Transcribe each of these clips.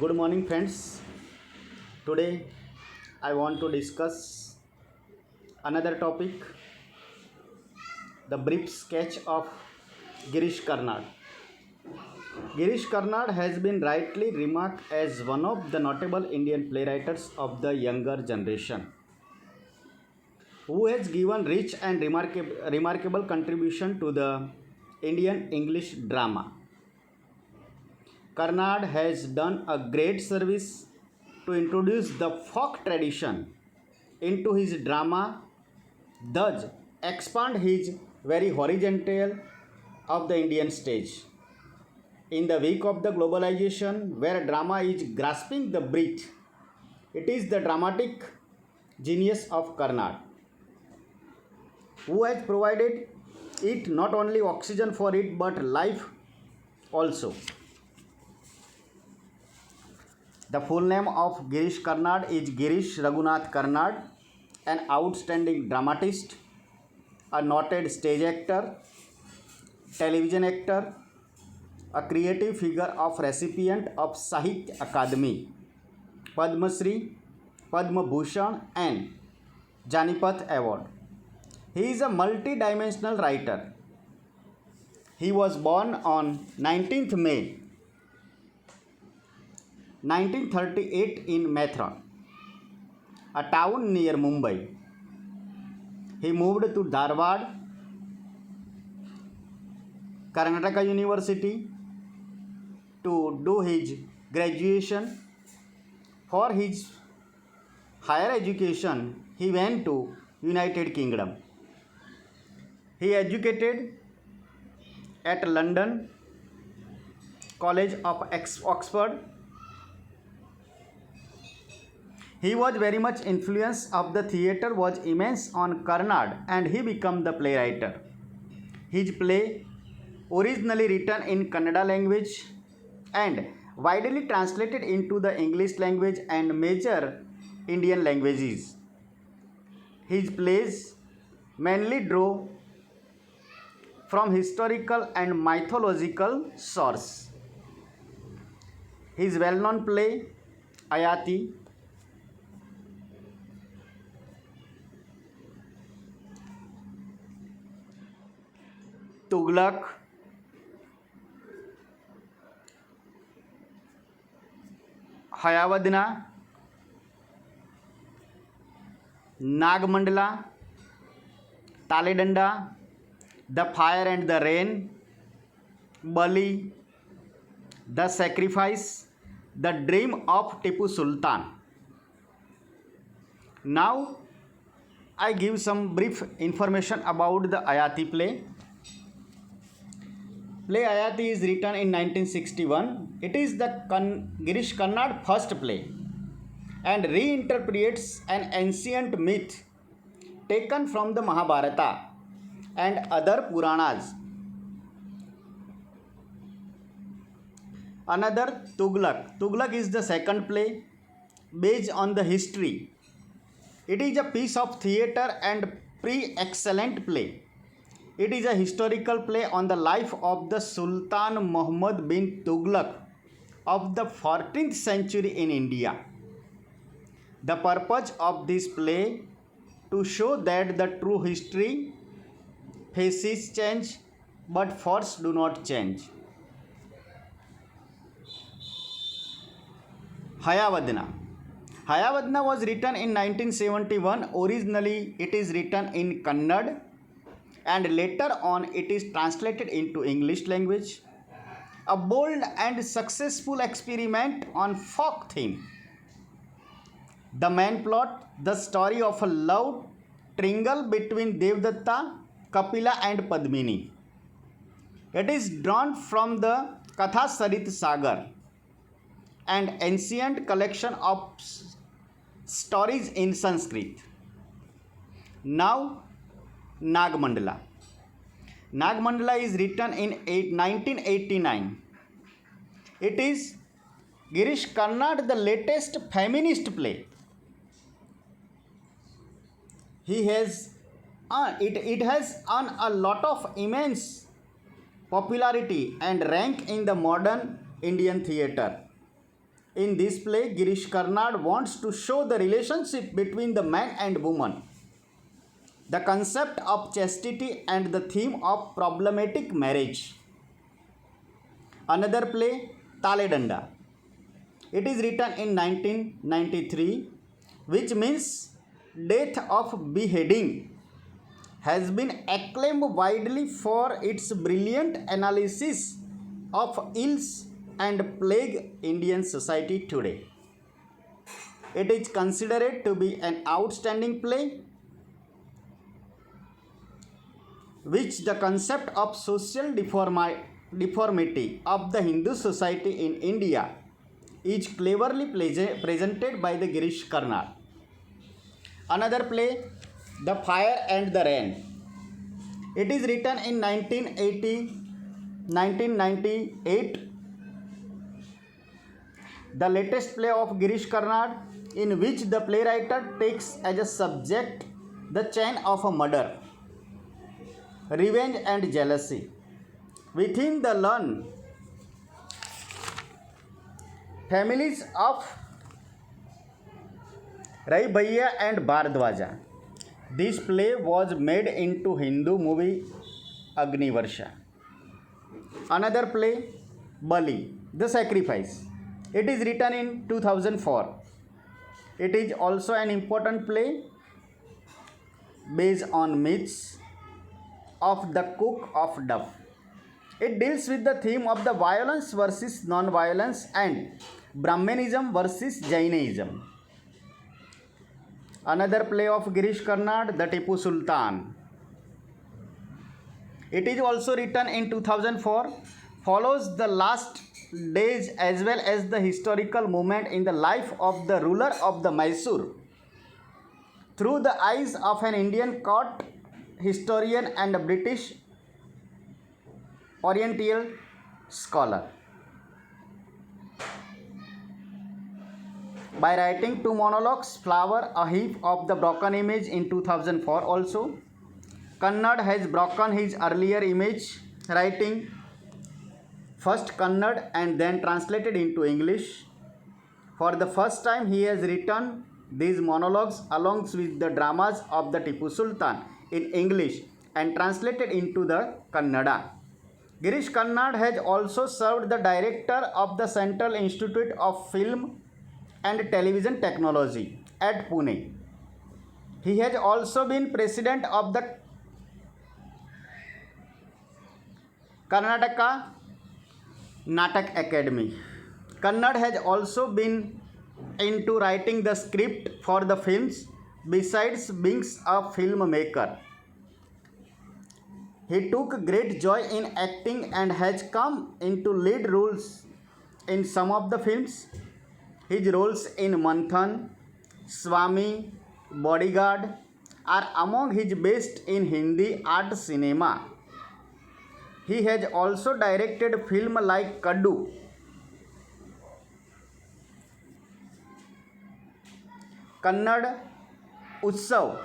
Good morning, friends. Today I want to discuss another topic, the brief sketch of Girish Karnad. Girish Karnad has been rightly remarked as one of the notable Indian playwrights of the younger generation, who has given rich and remarkable contribution to the Indian English drama. Karnad has done a great service to introduce the folk tradition into his drama, thus expand his very horizontal of the Indian stage. In the wake of the globalization, where drama is grasping the breath, it is the dramatic genius of Karnad who has provided it not only oxygen for it but life also. The full name of Girish Karnad is Girish Raghunath Karnad, an outstanding dramatist, a noted stage actor, television actor, a creative figure of recipient of Sahitya Akademi, Padma Shri, Padma Bhushan and Janipath Award. He is a multi-dimensional writer. He was born on 19th May 1938 in Mathura, a town near Mumbai. He moved to Dharwad, Karnataka University to do his graduation. For his higher education, he went to United Kingdom. He educated at London College of Oxford. He was very much influence of the theatre was immense on Karnad and he became the playwright. His play, originally written in Kannada language and widely translated into the English language and major Indian languages. His plays mainly draw from historical and mythological source. His well-known play, Ayati, Tughlaq, Hayavadana, Nagamandala, Taledanda, the fire and the rain, Bali, the sacrifice, the dream of Tipu Sultan. Now I give some brief information about the Ayati play. Play Ayati is written in 1961. It is the Girish Karnad first play and reinterprets an ancient myth taken from the Mahabharata and other Puranas. Another Tughlaq. Tughlaq is the second play based on the history. It is a piece of theatre and excellent play. It is a historical play on the life of the Sultan Muhammad bin Tughlaq of the 14th century in India. The purpose of this play to show that the true history faces change but force do not change. Hayavadna. Hayavadna was written in 1971. Originally it is written in Kannada and later on it is translated into English language. A bold and successful experiment on folk theme. The main plot, the story of a love triangle between Devdatta, Kapila and Padmini. It is drawn from the Katha Sarit Sagar, an ancient collection of stories in Sanskrit. Now Nagmandala. Nagmandala is written in 1989. It is Girish Karnad, the latest feminist play. It has earned a lot of immense popularity and rank in the modern Indian theatre. In this play, Girish Karnad wants to show the relationship between the man and woman, the concept of chastity and the theme of problematic marriage. Another play, Taledanda. It is written in 1993, which means death of beheading, has been acclaimed widely for its brilliant analysis of ills and plague Indian society today. It is considered to be an outstanding play which the concept of social deformity of the Hindu society in India is cleverly presented by the Girish Karnad. Another play, The Fire and the Rain. It is written in 1998, the latest play of Girish Karnad, in which the playwright takes as a subject the chain of a murder, revenge and jealousy. Within the learned families of Rai Bhaiya and Bhardwaja, this play was made into Hindu movie Agnivarsha. Another play, Bali, The Sacrifice. It is written in 2004. It is also an important play based on myths of the Cook of Duff. It deals with the theme of the violence versus non-violence and Brahmanism versus Jainism. Another play of Girish Karnad, The Tipu Sultan. It is also written in 2004, follows the last days as well as the historical moment in the life of the ruler of the Mysore through the eyes of an Indian court historian and a British Oriental scholar. By writing two monologues, Flower, A Heap of the Broken Image in 2004 also, Karnad has broken his earlier image writing, first Kannada and then translated into English. For the first time, he has written these monologues along with the dramas of the Tipu Sultan in English and translated into the Kannada. Girish Karnad has also served the director of the Central Institute of Film and Television Technology at Pune. He has also been president of the Karnataka Natak Academy. Kannad has also been into writing the script for the films besides being a filmmaker. He took great joy in acting and has come into lead roles in some of the films. His roles in Manthan, Swami, Bodyguard are among his best in Hindi art cinema. He has also directed films like Kaddu, Kannada Utsav,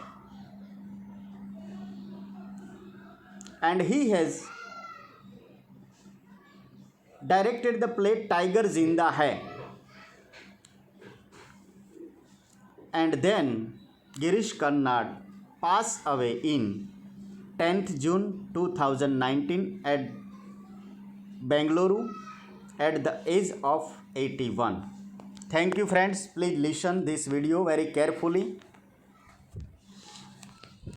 and he has directed the play Tiger Zinda Hai. And then Girish Karnad passed away in 10th June 2019 at Bengaluru at the age of 81. Thank you friends. Please listen this video very carefully.